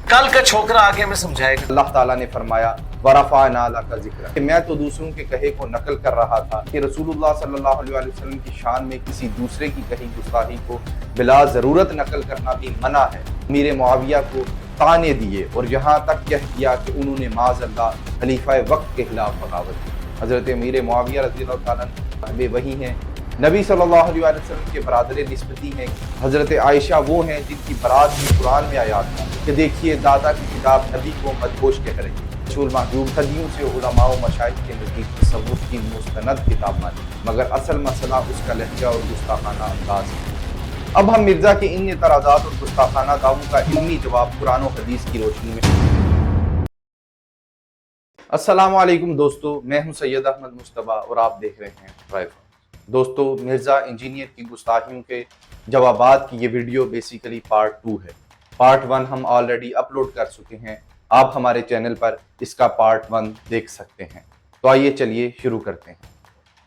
कल का छोकरा आके हमें समझाएगा। अल्लाह ताला ने फरमाया वरफ़अना लका ज़िक्रा, कि मैं तो दूसरों के कहे को नकल कर रहा था कि रसूलुल्लाह सल्लल्लाहु अलैहि वसल्लम की शान में किसी दूसरे की कही गुस्ताखी को बिला ज़रूरत नकल करना भी मना है। अमीर मुआविया को ताने दिए और यहाँ तक कह दिया कि उन्होंने माज़अल्लाह खलीफा वक्त के खिलाफ बगावत की। हज़रत अमीर मुआविया रज़ियल्लाहु ताला अन्हु वही हैं नबी सल्लल्लाहु अलैहि वसल्लम के बरादर निस्बती हैं। हज़रत आयशा वो हैं जिनकी बरात भी कुरान में आयात था कि देखिए दादा की किताब नबी को मदहोश कह रही है। रसूल महजूब सदियों से उलमा व मशाइख के नज़दीक तसव्वुफ़ की मुस्तनद किताब मानी, मगर असल मसला उसका लहजा और गुस्ताखाना अंदाज है। अब हम मिर्ज़ा के इन एतराज़ात और गुस्ताखाना दावों का इल्मी जवाब कुरान और हदीस की रोशनी में। अस्सलामु अलैकुम दोस्तों, मैं हूं सैयद अहमद मुस्तफ़ा और आप देख रहे हैं ड्राइव। दोस्तों, मिर्ज़ा इंजीनियर की गुस्ताखियों के जवाबात की ये वीडियो बेसिकली पार्ट 2 है। पार्ट 1 हम ऑलरेडी अपलोड कर चुके हैं, आप हमारे चैनल पर इसका पार्ट 1 देख सकते हैं। तो आइए चलिए शुरू करते हैं।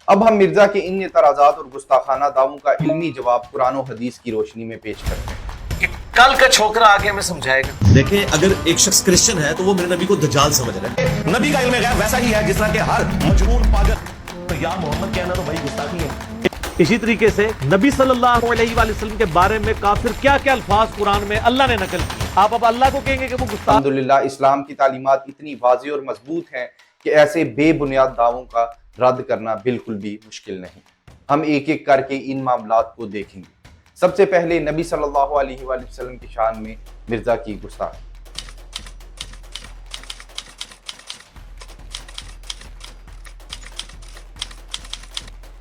अब हम मिर्ज़ा के इन एतराज़ात और गुस्ताखाना दावों का इल्मी जवाब कुरान और हदीस की रोशनी में पेश करते हैं कि कल का छोकरा आके हमें समझाएगा। देखें, अगर एक शख्स क्रिश्चियन है तो वो मेरे नबी को दज्जाल समझ रहा है। नबी का इल्म गैब वैसा ही है जिस तरह के हर मजबूर पागल तो या मोहम्मद कहना तो भाई गुस्ताखी है। इसी तरीके से नबी सल्लल्लाहु अलैहि वसल्लम के बारे में काफिर क्या क्या अल्फाज कुरान में अल्लाह ने नकल किए, आप अब अल्लाह को कहेंगे कि वो गुस्ताख। अल्हम्दुलिल्लाह इस्लाम की तालीमात इतनी वाज़ेह और मजबूत हैं कि ऐसे बेबुनियाद दावों का रद्द करना बिल्कुल भी मुश्किल नहीं। हम एक एक करके इन मामलात को देखेंगे। सबसे पहले नबी सल्लल्लाहु अलैहि वसल्लम की शान में मिर्ज़ा की गुस्ताखी।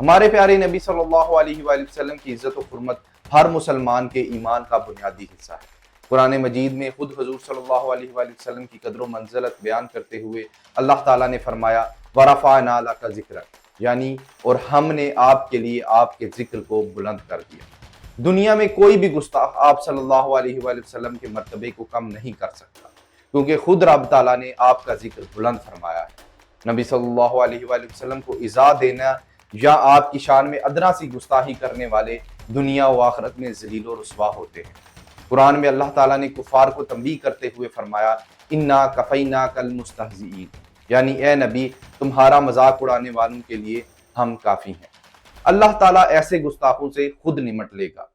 हमारे प्यारे नबी सल्लल्लाहु अलैहि वसल्लम की इज्जत और हुर्मत हर मुसलमान के ईमान का बुनियादी हिस्सा है। कुरान मजीद में खुद हुजूर सल्लल्लाहु अलैहि वसल्लम की कदर व मंज़लत बयान करते हुए अल्लाह ताला ने फरमाया वरफ़अना लका ज़िक्रा, यानी और हमने आपके लिए आपके जिक्र को बुलंद कर दिया। दुनिया में कोई भी गुस्ताख आप सल्लल्लाहु अलैहि वसल्लम के मर्तबे को कम नहीं कर सकता, क्योंकि खुद रब ताला ने आपका जिक्र बुलंद फरमाया है। नबी सल्लल्लाहु अलैहि वसल्लम को इज़ा देना या आपकी शान में अदना सी गुस्ताखी करने वाले दुनिया व आखिरत में ज़लील और रुस्वा होते हैं। कुरान में अल्लाह ताला ने कुफार को तंबीह करते हुए फरमाया इन्ना कफ़ैना कल मुस्तहज़ीन, यानी ए नबी तुम्हारा मजाक उड़ाने वालों के लिए हम काफ़ी हैं। अल्लाह ताला ऐसे गुस्ताखों से खुद निमट लेगा।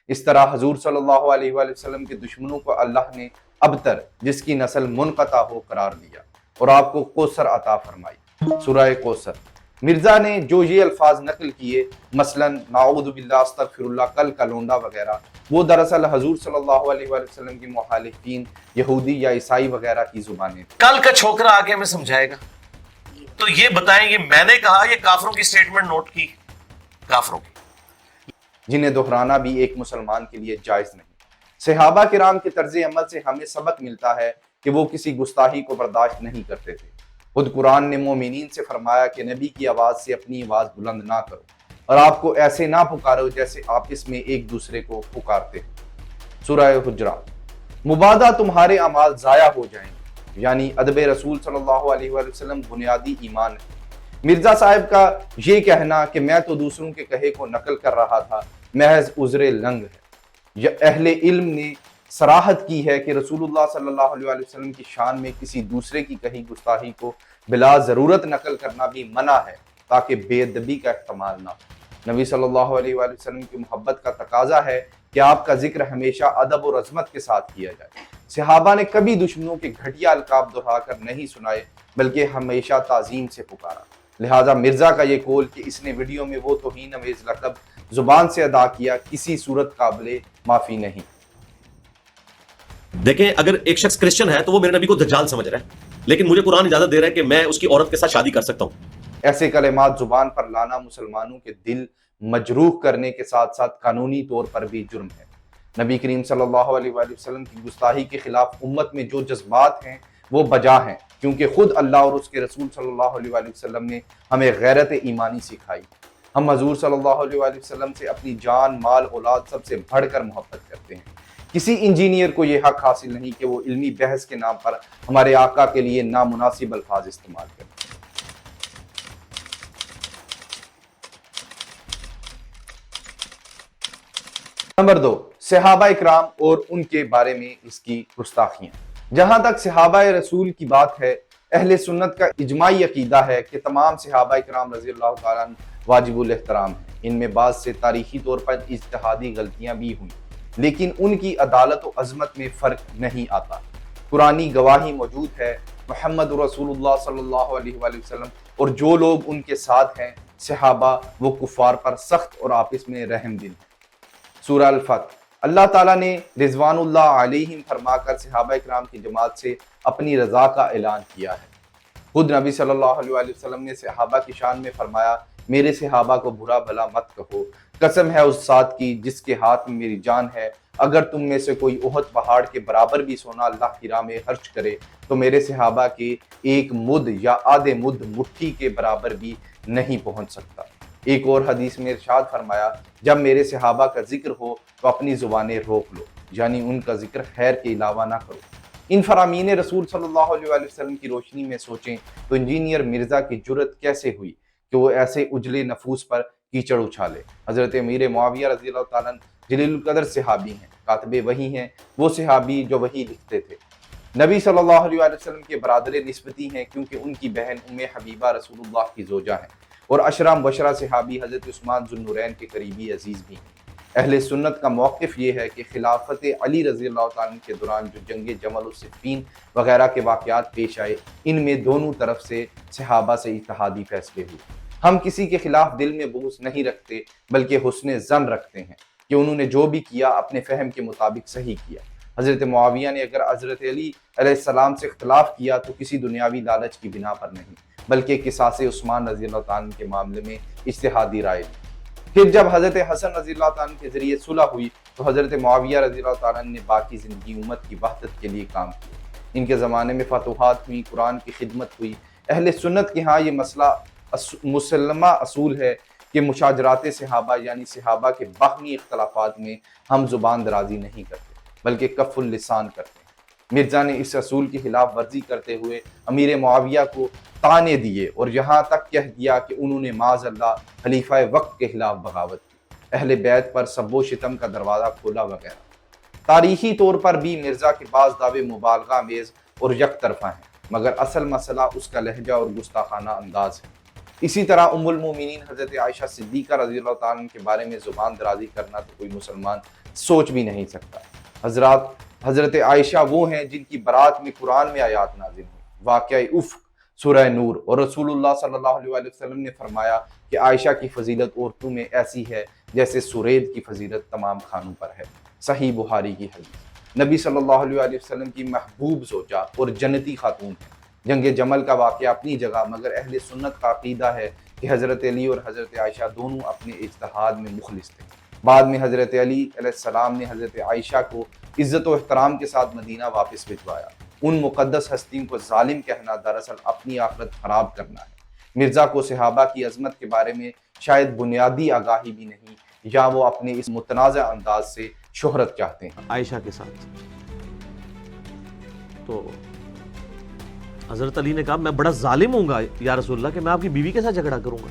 इस तरह हुजूर सल्लल्लाहु अलैहि वसल्लम के दुश्मनों को अल्लाह ने अबतर, जिसकी नस्ल मुनक़ता हो, करार दिया और आपको कौसर अता फरमाई। सूरह कौसर। मिर्ज़ा ने जो ये अल्फाज नकल किए, मसलन नाऊज़ु बिल्लाह, अस्तग़फिरुल्लाह, कल का लोंडा वगैरह, वो दरअसल हुजूर सल्लल्लाहु अलैहि वसल्लम की मुखालिफीन यहूदी या ईसाई वगैरह की जुबानें थी। कल का छोकरा आके हमें समझाएगा। तो ये बताएं, ये मैंने कहा, ये काफिरों की स्टेटमेंट नोट की, काफिरों की, जिन्हें दोहराना भी एक मुसलमान के लिए जायज़ नहीं। सहाबा किराम के तर्ज अमल से हमें सबक मिलता है कि वो किसी गुस्ताखी को बर्दाश्त नहीं करते थे। खुद कुरान ने मोमिनीन से फरमाया कि नबी की आवाज़ से अपनी आवाज़ बुलंद ना करो और आपको ऐसे ना पुकारो जैसे आप इसमें एक दूसरे को पुकारते हो। सूरह हुजरात। मुबादा तुम्हारे अमाल ज़ाया हो जाएंगे, यानी अदब रसूल सल्लल्लाहु अलैहि वसल्लम बुनियादी ईमान है। मिर्ज़ा साहब का ये कहना कि मैं तो दूसरों के कहे को नकल कर रहा था महज उज़्र लंग है। यह अहले इल्म ने सराहत की है कि रसूलुल्लाह सल्लल्लाहु अलैहि वसल्लम की शान में किसी दूसरे की कही गुस्ताखी को बिला ज़रूरत नकल करना भी मना है, ताकि बेअदबी का इस्तेमाल ना हो। नबी सल्लल्लाहु अलैहि वसल्लम की मोहब्बत का तकाजा है कि आपका जिक्र हमेशा अदब और अज़मत के साथ किया जाए। सहाबा ने कभी दुश्मनों के घटिया अलकाब दोहराकर नहीं सुनाए, बल्कि हमेशा ताज़ीम से पुकारा। लिहाजा मिर्ज़ा का ये कौल कि इसने वीडियो में वो तौहीन अमेज़ लक़ब ज़ुबान से अदा किया, किसी सूरत काबिले माफ़ी नहीं। देखें, अगर एक शख्स क्रिश्चियन है तो वो मेरे नबी को दज्जाल समझ रहा है, लेकिन मुझे कुरान इजाजत दे रहा है कि मैं उसकी औरत के साथ शादी कर सकता हूँ। ऐसे कलेमात जुबान पर लाना मुसलमानों के दिल मजरूह करने के साथ साथ कानूनी तौर पर भी जुर्म है। नबी करीम सल्लल्लाहु अलैहि वसल्लम की गुस्ताखी के खिलाफ उम्मत में जो जज्बात हैं वो बजा हैं, क्योंकि खुद अल्लाह और उसके रसूल सल्लल्लाहु अलैहि वसल्लम ने हमें गैरत ईमानी सिखाई। हम हुजूर सल्लल्लाहु अलैहि वसल्लम से अपनी जान, माल, औलाद सबसे बढ़कर मोहब्बत करते हैं। किसी इंजीनियर को यह हक हासिल नहीं कि वो इल्मी बहस के नाम पर हमारे आका के लिए नामुनासिब अल्फाज इस्तेमाल करें। नंबर 2, सहाबा इकराम और उनके बारे में इसकी गुस्ताखियां। جہاں تک صحابہ رسول کی بات ہے، اہل سنت کا اجماعی عقیدہ ہے کہ تمام صحابہ کرام رضی اللہ تعالیٰ عنہ واجب الاحترام ہیں۔ ان میں بعض سے تاریخی طور پر اجتہادی غلطیاں بھی ہوئیں، لیکن ان کی عدالت و عظمت میں فرق نہیں آتا۔ قرآنی گواہی موجود ہے، محمد رسول اللہ صلی اللہ علیہ وآلہ وسلم اور جو لوگ ان کے ساتھ ہیں صحابہ، وہ کفار پر سخت اور آپس میں رحم دل ہیں۔ سورہ الفتح۔ اللہ تعالیٰ نے رضوان اللہ علیہم فرما کر صحابہ کرام کی جماعت سے اپنی رضا کا اعلان کیا ہے۔ خود نبی صلی اللہ علیہ وآلہ وسلم نے صحابہ کی شان میں فرمایا، میرے صحابہ کو برا بھلا مت کہو، قسم ہے اس ذات کی جس کے ہاتھ میں میری جان ہے، اگر تم میں سے کوئی احد پہاڑ کے برابر بھی سونا اللہ کی راہ میں خرچ کرے تو میرے صحابہ کے ایک مد یا آدھے مد مٹھی کے برابر بھی نہیں پہنچ سکتا۔ ایک اور حدیث میں ارشاد فرمایا، جب میرے صحابہ کا ذکر ہو تو اپنی زبانیں روک لو، یعنی ان کا ذکر خیر کے علاوہ نہ کرو۔ ان فرامین رسول صلی اللہ علیہ وآلہ وسلم کی روشنی میں سوچیں تو انجینئر مرزا کی جرت کیسے ہوئی کہ وہ ایسے اجلے نفوس پر کیچڑ اچھالے۔ حضرت امیر معاویہ رضی اللہ تعالیٰ عنہ جلیل القدر صحابی ہیں، کاتب وحی ہیں، وہ صحابی جو وحی لکھتے تھے۔ نبی صلی اللہ علیہ وآلہ وسلم کے برادر نسبتی ہیں کیونکہ ان کی بہن ام حبیبہ رسول اللہ کی زوجہ ہیں، اور اشرا مبشرہ صحابی حضرت عثمان ذو النورین کے قریبی عزیز بھی ہیں۔ اہل سنت کا موقف یہ ہے کہ خلافت علی رضی اللہ تعالیٰ عنہ کے دوران جو جنگ جمل و صفین وغیرہ کے واقعات پیش آئے، ان میں دونوں طرف سے صحابہ سے اجتہادی فیصلے ہوئے۔ ہم کسی کے خلاف دل میں بغض نہیں رکھتے، بلکہ حسن ظن رکھتے ہیں کہ انہوں نے جو بھی کیا اپنے فہم کے مطابق صحیح کیا۔ حضرت معاویہ نے اگر حضرت علی علیہ السلام سے اختلاف کیا تو کسی دنیاوی لالچ کی بنا پر نہیں، بلکہ قصاص عثمان رضی اللہ تعالیٰ عنہ کے معاملے میں اجتہادی رائے دی۔ پھر جب حضرت حسن رضی اللہ تعالیٰ عنہ کے ذریعے صلح ہوئی تو حضرت معاویہ رضی اللہ تعالیٰ عنہ نے باقی زندگی امت کی وحدت کے لیے کام کیا۔ ان کے زمانے میں فتوحات ہوئی، قرآن کی خدمت ہوئی۔ اہل سنت کے ہاں یہ مسئلہ مسلمہ اصول ہے کہ مشاجرات صحابہ یعنی صحابہ کے باہمی اختلافات میں ہم زبان درازی نہیں کرتے، بلکہ کف اللسان کرتے ہیں۔ مرزا نے اس اصول کی خلاف ورزی کرتے ہوئے امیر معاویہ کو طعنے دیے اور یہاں تک کہہ دیا کہ انہوں نے معاذ اللہ خلیفہ وقت کے خلاف بغاوت کی، اہل بیت پر سب و شتم کا دروازہ کھولا وغیرہ۔ تاریخی طور پر بھی مرزا کے بعض دعوے مبالغہ آمیز اور یک طرفہ ہیں، مگر اصل مسئلہ اس کا لہجہ اور گستاخانہ انداز ہے۔ اسی طرح ام المومنین حضرت عائشہ صدیقہ رضی اللہ تعالیٰ عنہ کے بارے میں زبان درازی کرنا تو کوئی مسلمان سوچ بھی نہیں سکتا۔ حضرت عائشہ وہ ہیں جن کی برات میں قرآن میں آیات نازل ہوئی، واقعہ افق سورہ نور، اور رسول اللہ صلی اللہ علیہ وآلہ وسلم نے فرمایا کہ عائشہ کی فضیلت عورتوں میں ایسی ہے جیسے سرید کی فضیلت تمام خانوں پر ہے۔ صحیح بخاری کی حدیث۔ نبی صلی اللہ علیہ وآلہ وسلم کی محبوب زوجہ اور جنتی خاتون ہے۔ جنگ جمل کا واقعہ اپنی جگہ، مگر اہل سنت کا عقیدہ ہے کہ حضرت علی اور حضرت عائشہ دونوں اپنے اجتہاد میں مخلص تھے۔ بعد میں حضرت علی علیہ السلام نے حضرت عائشہ کو عزت و احترام کے ساتھ مدینہ واپس بھجوایا۔ ان مقدس ہستیوں کو ظالم کہنا دراصل اپنی آخرت خراب کرنا ہے۔ مرزا کو صحابہ کی عظمت کے بارے میں شاید بنیادی آگاہی بھی نہیں، یا وہ اپنے اس متنازع انداز سے شہرت چاہتے ہیں۔ عائشہ کے ساتھ تو حضرت علی نے کہا میں بڑا ظالم ہوں گا یا رسول اللہ کہ میں آپ کی بیوی کے ساتھ جھگڑا کروں گا۔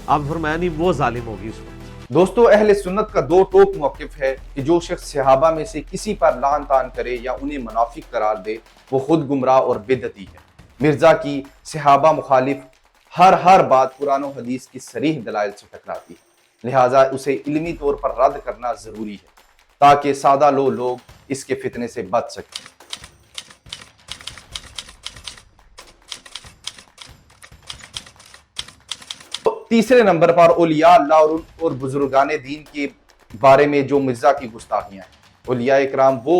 آپ فرمایا نہیں، وہ ظالم ہوگی اس وقت۔ دوستو، اہل سنت کا دو ٹوک موقف ہے کہ جو شخص صحابہ میں سے کسی پر لعن طعن کرے یا انہیں منافق قرار دے وہ خود گمراہ اور بدعتی ہے۔ مرزا کی صحابہ مخالف ہر بات قرآن و حدیث کی صریح دلائل سے ٹکراتی ہے، لہٰذا اسے علمی طور پر رد کرنا ضروری ہے تاکہ سادہ لوگ اس کے فتنے سے بچ سکیں۔ تیسرے نمبر پر اولیاء اللہ اور بزرگان دین کے بارے میں جو مرزا کی گستاخیاں ہیں۔ اولیاء اکرام وہ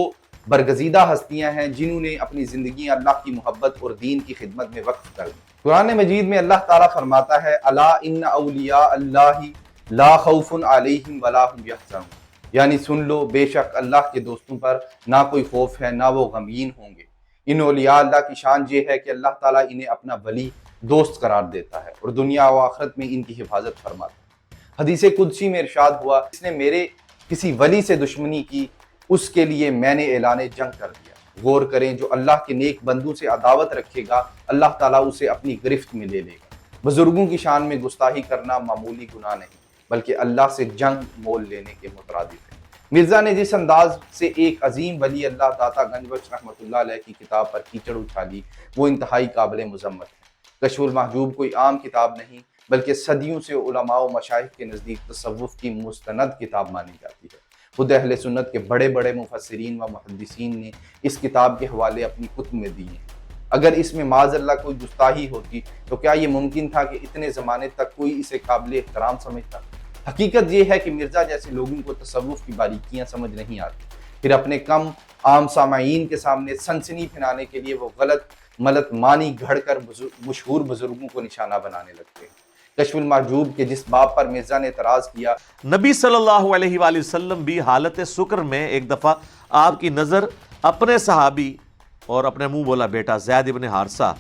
برگزیدہ ہستیاں ہیں جنہوں نے اپنی زندگی اللہ کی محبت اور دین کی خدمت میں وقف کر دی۔ قرآن مجید میں اللہ تعالیٰ فرماتا ہے، الا ان اولیاء اللہ لا خوف علیہم ولا هم یحزنون، یعنی سن لو بے شک اللہ کے دوستوں پر نہ کوئی خوف ہے نہ وہ غمگین ہوں گے۔ ان اولیاء اللہ کی شان یہ ہے کہ اللہ تعالیٰ انہیں اپنا ولی دوست قرار دیتا ہے اور دنیا و آخرت میں ان کی حفاظت فرماتا ہے۔ حدیث قدسی میں ارشاد ہوا، جس نے میرے کسی ولی سے دشمنی کی اس کے لیے میں نے اعلان جنگ کر دیا۔ غور کریں، جو اللہ کے نیک بندوں سے عداوت رکھے گا اللہ تعالیٰ اسے اپنی گرفت میں لے لے گا۔ بزرگوں کی شان میں گستاخی کرنا معمولی گناہ نہیں بلکہ اللہ سے جنگ مول لینے کے مترادف ہے۔ मिर्जा ने जिस अंदाज से एक अजीम वली अल्लाह दाता गंजबख्श रहमतुल्लाह अलैह की किताब पर कीचड़ उछाली, वो इंतहाई काबिल मुज़म्मत है। कश्फुल महजूब कोई आम किताब नहीं, बल्कि सदियों से उलमा व मशाइख के नज़दीक तसव्वुफ़ की मुस्तनद किताब मानी जाती है। खुद अहले सुन्नत के बड़े बड़े मुफस्सिरीन व मुहद्दिसीन ने इस किताब के हवाले अपनी कुतुब में दिए हैं। अगर इसमें माज़अल्लाह कोई गुस्ताही होती तो क्या ये मुमकिन था कि इतने ज़माने तक कोई इसे काबिल एहतराम समझता? हकीकत ये है कि मिर्ज़ा जैसे लोगों को तसव्वुफ़ की बारीकियाँ समझ नहीं आती, फिर अपने कम आम सामाईन के सामने सनसनी फैलाने के लिए वो गलत मलत मानी घड़ कर मशहूर बुजुर्गों को निशाना बनाने लगते हैं। कश्फुल महजूब के जिस बाब पर मिर्ज़ा ने एतराज़ किया, नबी सल्लल्लाहु अलैहि वसल्लम भी हालत शुक्र में एक दफ़ा आपकी नज़र अपने सहाबी और अपने मुंह बोला बेटा ज़ैद इब्न हारसा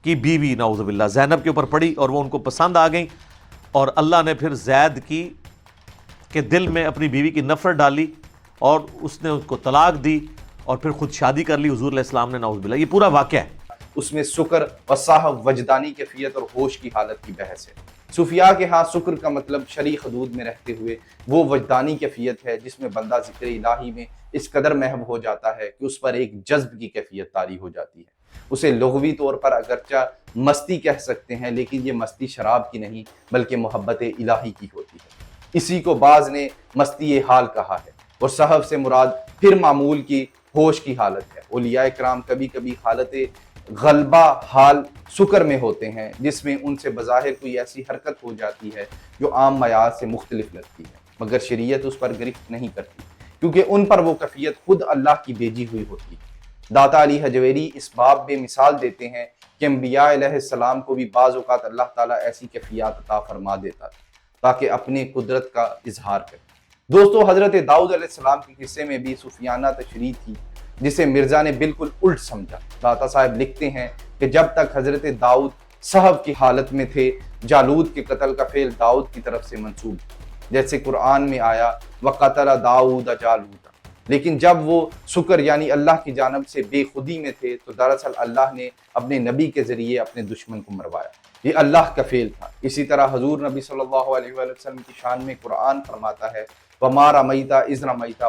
की बीवी नाउज़ुबिल्लाह ज़ैनब के ऊपर पड़ी और वो उनको पसंद आ गई, और अल्लाह ने फिर ज़ैद के दिल में अपनी बीवी की नफ़रत डाली और उसने उसको तलाक दी और फिर खुद शादी कर ली हुज़ूर अलैहि सलाम ने, नाउज़ुबिल्लाह। ये पूरा वाक़या है। उसमें शुक्र व साहब वजदानी कैफियत और होश की हालत की बहस है। सूफिया के यहाँ शुक्र का मतलब शरई हदूद में रहते हुए वो वजदानी कैफियत है जिसमें बंदा ज़िक्र इलाही में इस कदर महव हो जाता है कि उस पर एक जज्ब की कैफियत तारी हो जाती है। उसे लुग़वी तौर पर अगरचा मस्ती कह सकते हैं, लेकिन ये मस्ती शराब की नहीं बल्कि मोहब्बत इलाही की होती है। इसी को बाज़ ने मस्ती हाल कहा है, और सहब से मुराद फिर मामूल की होश की हालत है। औलिया कराम कभी कभी हालत गलबा हाल शुक्र में होते हैं, जिसमें उनसे बज़ाहिर कोई ऐसी हरकत हो जाती है जो आम मयार से मुख्तलिफ लगती है, मगर शरीयत उस पर गिरफ्त नहीं करती, क्योंकि उन पर वो कैफियत खुद अल्लाह की भेजी हुई होती है। दाता अली हजवेरी इस बाब में मिसाल देते हैं कि अंबिया अलैहिस्सलाम को भी बाज़ औक़ात अल्लाह ताला ऐसी कैफियत अता फरमा देता ताकि अपने कुदरत का इजहार करे। दोस्तों, हज़रत दाऊद अलैहिस्सलाम के किस्से में भी सूफियाना तशरीह थी, जिसे मिर्ज़ा ने बिल्कुल उल्ट समझा। दाता साहब लिखते हैं कि जब तक हज़रत दाऊद साहब की हालत में थे, जालूद के कत्ल का फेल दाऊद की तरफ से मंसूब, जैसे कुरान में आया वक़तल दाऊद जालूद। लेकिन जब वो शुक्र यानी अल्लाह की जानब से बेखुदी में थे तो दरअसल अल्लाह ने अपने नबी के ज़रिए अपने दुश्मन को मरवाया। ये अल्लाह का फेल था। इसी तरह हजूर नबी सल्लल्लाहु अलैहि वसल्लम की शान में कुरान फरमाता है वमा रमैता इज़ रमैता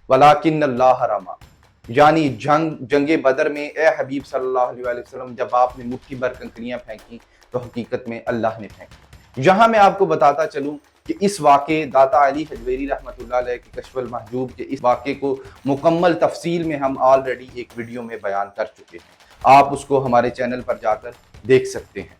वलाकिन्नल्लाह रमा, यानी जंगे बदर में ए हबीब सल्लल्लाहु अलैहि वसल्लम जब आपने मुट्ठी भर कंकरियाँ फेंकी तो हकीकत में अल्लाह ने फेंकी। यहाँ मैं आपको बताता चलूँ कि इस वाक़े दाता अली हजवेरी रहमतुल्लाह अलैह के कश्फुल महजूब के इस वाक़े को मुकम्मल तफसील में हम ऑलरेडी एक वीडियो में बयान कर चुके हैं, आप उसको हमारे चैनल पर जाकर देख सकते हैं।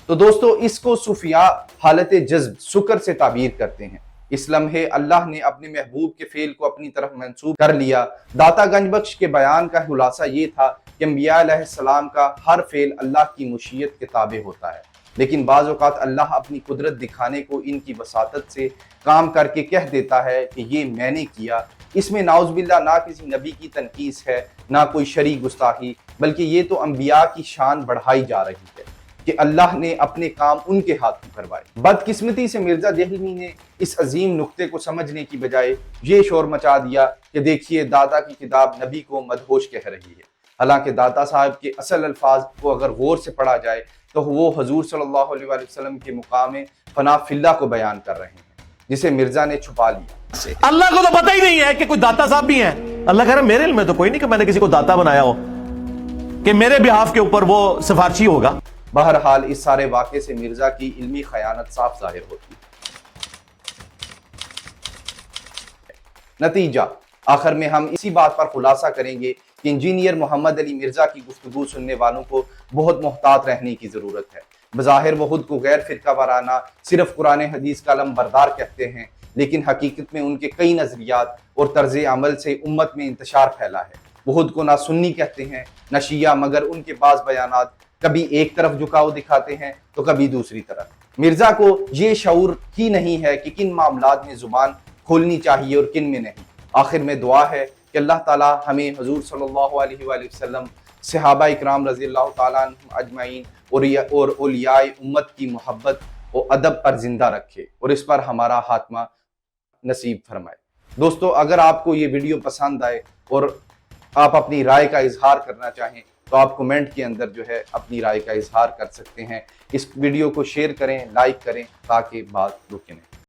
तो दोस्तों, इसको सूफिया हालत जज्ब शुक्र से ताबीर करते हैं। इस लम्हे अल्लाह ने अपने महबूब के फेल को अपनी तरफ मंसूब कर लिया। दाता गंजबख्श के बयान का खुलासा ये था कि अंबिया अलैहिस्सलाम का हर फेल अल्लाह की मुशीयत के ताबे होता है, लेकिन बाज़ औक़ात अल्लाह अपनी कुदरत दिखाने को इनकी वसातत से काम करके कह देता है कि ये मैंने किया। इसमें नाउज़ुबिल्लाह ना किसी नबी की तनकीस है, ना कोई शरई गुस्ताखी, बल्कि ये तो अंबिया की शान बढ़ाई जा रही है कि अल्लाह ने अपने काम उनके हाथ में करवाए। बदकिस्मती से मिर्ज़ा देहलवी ने इस अजीम नुक्ते को समझने की बजाय ये शोर मचा दिया कि देखिए दाता की किताब नबी को मदहोश कह रही है। हालांकि दाता साहब के असल अल्फाज को अगर गौर से पढ़ा जाए तो वो हजूर सल्लल्लाहु अलैहि वसल्लम के मुकाम फना फिल्ला को बयान कर रहे हैं, जिसे मिर्जा ने छुपा लिया। अल्लाह को तो पता ही नहीं है कि कोई दाता साहब भी हैं। अल्लाह कह रहा है मेरे इल्म में तो कोई नहीं कि मैंने किसी को दाता बनाया हो कि मेरे बिहाफ के ऊपर वो सिफारशी होगा। बहरहाल इस सारे वाक़े से मिर्जा की इल्मी खयानत साफ जाहिर होती है। नतीजा आखिर में हम इसी बात पर खुलासा करेंगे कि इंजीनियर मोहम्मद अली मिर्जा की गुफ्तगू सुनने वालों को बहुत मोहतात रहने की ज़रूरत है। बज़ाहिर वो खुद को गैर फ़िरका वाराना सिर्फ कुरान हदीस का अलम बरदार कहते हैं, लेकिन हकीकत में उनके कई नज़रियात और तर्ज अमल से उम्मत में इंतशार फैला है। वो खुद को ना सुन्नी कहते हैं ना शिया, मगर उनके पास बयानात कभी एक तरफ झुकाव दिखाते हैं तो कभी दूसरी तरफ। मिर्जा को ये शऊर ही नहीं है कि किन मामलात में ज़ुबान खोलनी चाहिए और किन में नहीं। आखिर में दुआ है कि अल्लाह ताला हमें हजूर सल्लल्लाहु अलैहि वसल्लम, सहाबा इकराम रज़ियल्लाहु ताला अन्हुम अजमईन और औलियाए उम्मत की मोहब्बत और अदब पर जिंदा रखे और इस पर हमारा हातमा नसीब फरमाए। दोस्तों, अगर आपको ये वीडियो पसंद आए और आप अपनी राय का इजहार करना चाहें तो आप कमेंट के अंदर जो है अपनी राय का इजहार कर सकते हैं। इस वीडियो को शेयर करें, लाइक करें ताकि बात रुके नहीं।